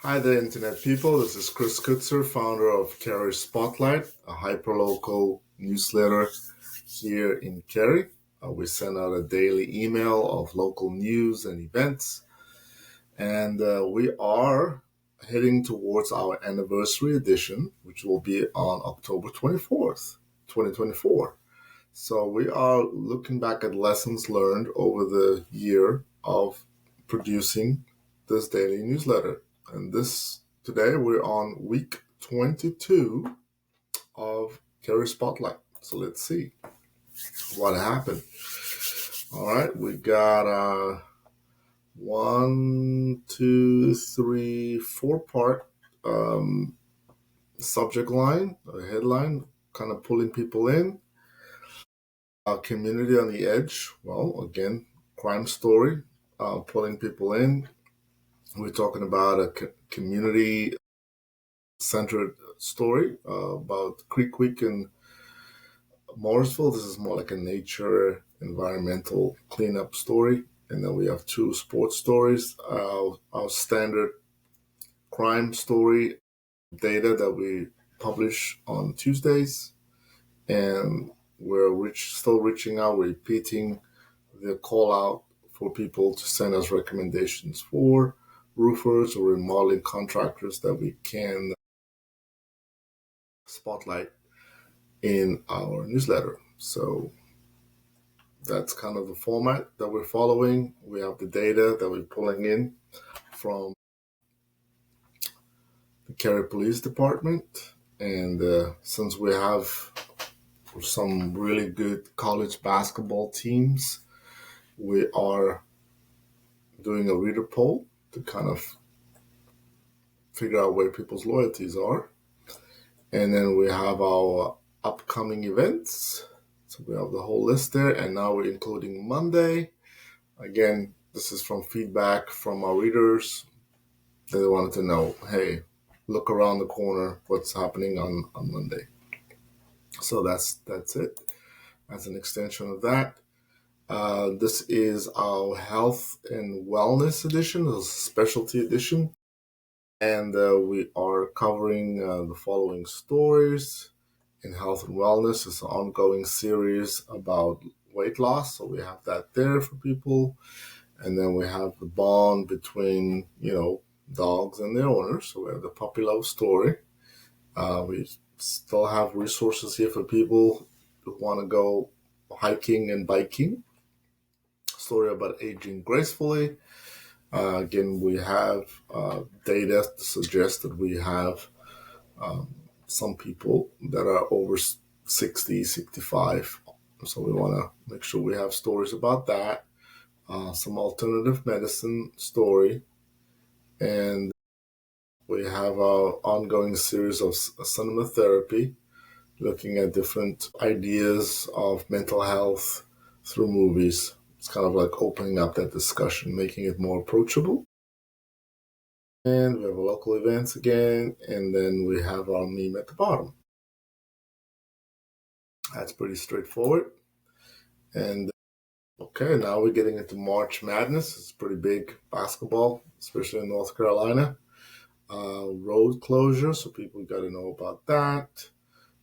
Hi there, Internet people. This is Chris Kutzer, founder of Cary Spotlight, a hyperlocal newsletter here in Cary. We send out a daily email of local news and events, and we are heading towards our anniversary edition, which will be on October 24th, 2024. So we are looking back at lessons learned over the year of producing this daily newsletter. And this today we're on week 22 of Cary Spotlight. So let's see what happened. All right, we got one, two, three, four-part subject line, a headline, kind of pulling people in. Our community on the edge. Well, again, crime story, pulling people in. We're talking about a community centered story about Creek Week in Morrisville. This is more like a nature environmental cleanup story. And then we have two sports stories. Our standard crime story data that we publish on Tuesdays. And we're still reaching out, repeating the call out for people to send us recommendations for roofers or remodeling contractors that we can spotlight in our newsletter. So that's kind of the format that we're following. We have the data that we're pulling in from the Cary Police Department. And since we have some really good college basketball teams, we are doing a reader poll to kind of figure out where people's loyalties are. And then we have our upcoming events. So we have the whole list there. And now we're including Monday. Again, this is from feedback from our readers. They wanted to know, hey, look around the corner, what's happening on Monday. So that's it. As an extension of that. This is our health and wellness edition, a specialty edition. And we are covering the following stories in health and wellness. It's an ongoing series about weight loss. So we have that there for people. And then we have the bond between, dogs and their owners. So we have the puppy love story. We still have resources here for people who want to go hiking and biking. Story about aging gracefully. Again, we have data to suggest that we have some people that are over 60, 65. So we want to make sure we have stories about that. Some alternative medicine story. And we have our ongoing series of cinema therapy, looking at different ideas of mental health through movies. It's kind of like opening up that discussion, making it more approachable. And we have our local events again, and then we have our meme at the bottom. That's pretty straightforward. And okay, now we're getting into March Madness. It's pretty big basketball, especially in North Carolina. Road closure, so people got to know about that.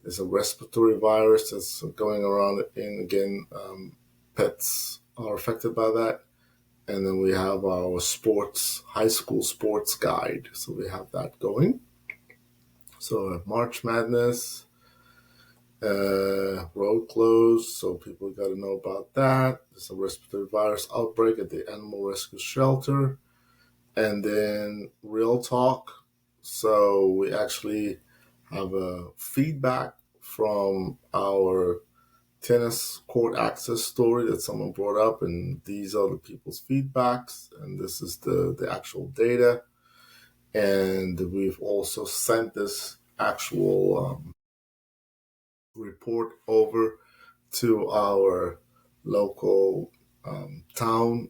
There's a respiratory virus that's going around, and again, pets are affected by that. And then we have our high school sports guide. So we have that going. So March Madness, road closed, so people got to know about that. There's a respiratory virus outbreak at the animal rescue shelter. And then real talk. So we actually have a feedback from our tennis court access story that someone brought up, and these are the people's feedbacks, and this is the actual data. And we've also sent this actual report over to our local town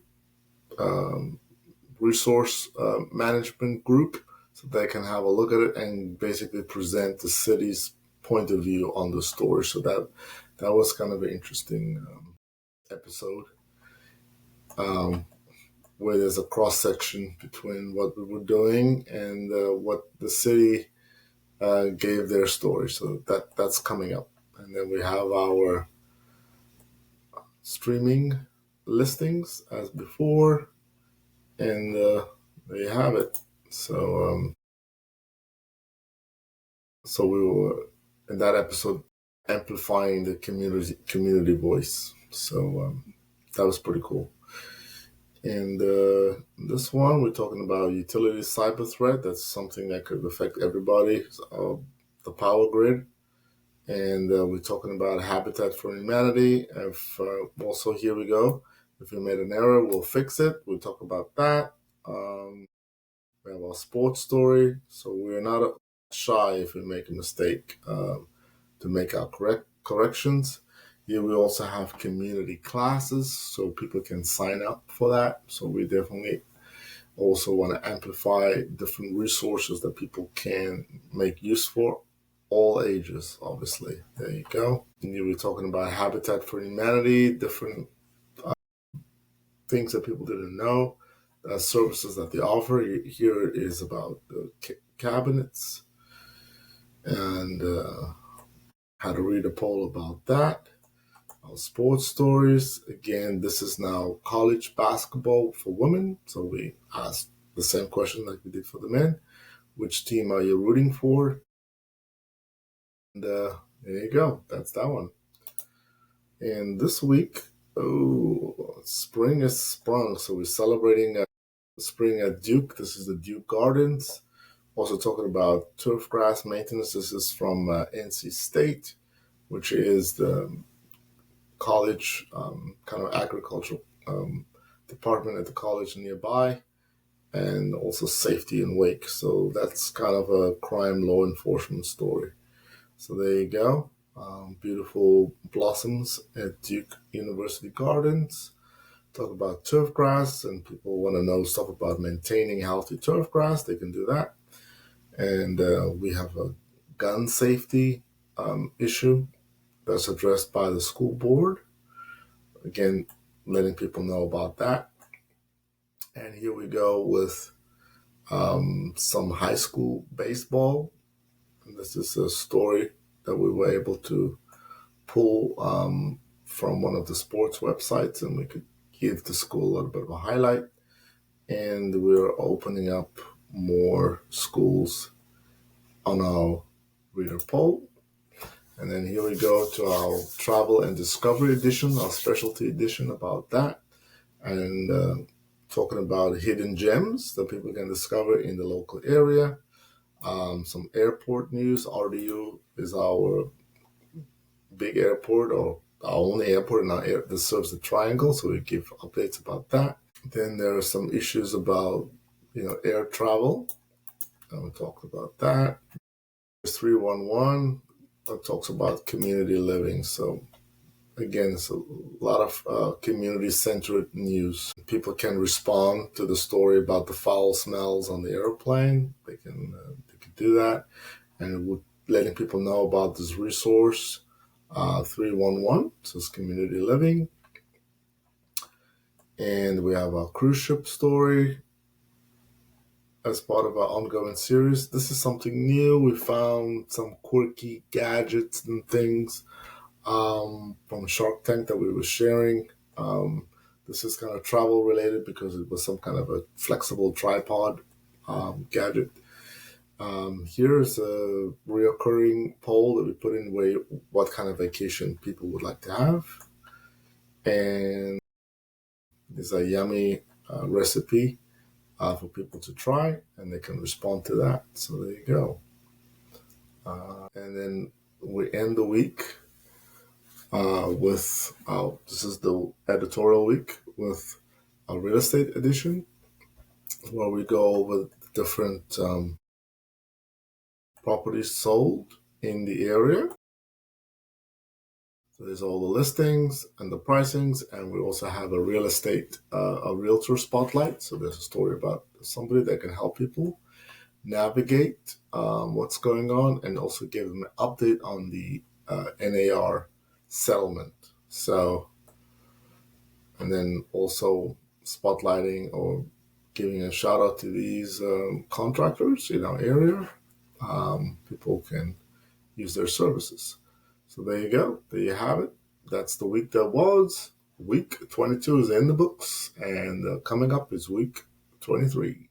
resource management group, so they can have a look at it and basically present the city's point of view on the story. So that was kind of an interesting episode. where there's a cross section between what we were doing and what the city gave their story. So that's coming up. And then we have our streaming listings as before, and there you have it. So we were in that episode amplifying the community voice. So that was pretty cool. And this one, we're talking about utility cyber threat. That's something that could affect everybody, the power grid. And we're talking about habitat for humanity. If also, here we go. If we made an error, we'll fix it. We'll talk about that. We have our sports story. So we're not shy if we make a mistake to make our corrections. Here we also have community classes, so people can sign up for that. So we definitely also want to amplify different resources that people can make use for, all ages, obviously. There you go. And here we're talking about Habitat for Humanity, different things that people didn't know, services that they offer. Here is about the cabinets and how to read a poll about that. Our sports stories. Again, this is now college basketball for women. So we asked the same question like we did for the men. Which team are you rooting for? And there you go. That's that one. And this week, spring is sprung. So we're celebrating spring at Duke. This is the Duke Gardens. Also talking about turf grass maintenance. This is from NC State, which is the college kind of agricultural department at the college nearby, and also safety and wake. So that's kind of a crime law enforcement story. So there you go. Beautiful blossoms at Duke University Gardens. Talk about turf grass, and people want to know stuff about maintaining healthy turf grass. They can do that. And we have a gun safety issue that's addressed by the school board. Again, letting people know about that. And here we go with some high school baseball. And this is a story that we were able to pull from one of the sports websites, and we could give the school a little bit of a highlight. And we're opening up more schools on our reader poll. And then here we go to our travel and discovery edition, our specialty edition about that. And talking about hidden gems that people can discover in the local area. Some airport news. RDU is our big airport, or our only airport in our air that serves the triangle, so we give updates about that. Then there are some issues about air travel, and we talked about that. There's 311 that talks about community living. So again, it's a lot of community-centered news. People can respond to the story about the foul smells on the airplane. They can do that, and we're letting people know about this resource. 311, so it's community living. And we have our cruise ship story as part of our ongoing series. This is something new. We found some quirky gadgets and things from Shark Tank that we were sharing. This is kind of travel related because it was some kind of a flexible tripod gadget. Here's a reoccurring poll that we put in what kind of vacation people would like to have. And there's a yummy recipe for people to try, and they can respond to that. So there you go. And then we end the week with this is the editorial week with a real estate edition, where we go over different properties sold in the area. So there's all the listings and the pricings, and we also have a real estate, a realtor spotlight. So there's a story about somebody that can help people navigate what's going on, and also give them an update on the NAR settlement. So, and then also spotlighting or giving a shout out to these contractors in our area. People can use their services. So there you go. There you have it. That's the week that was. Week 22 is in the books, and coming up is week 23.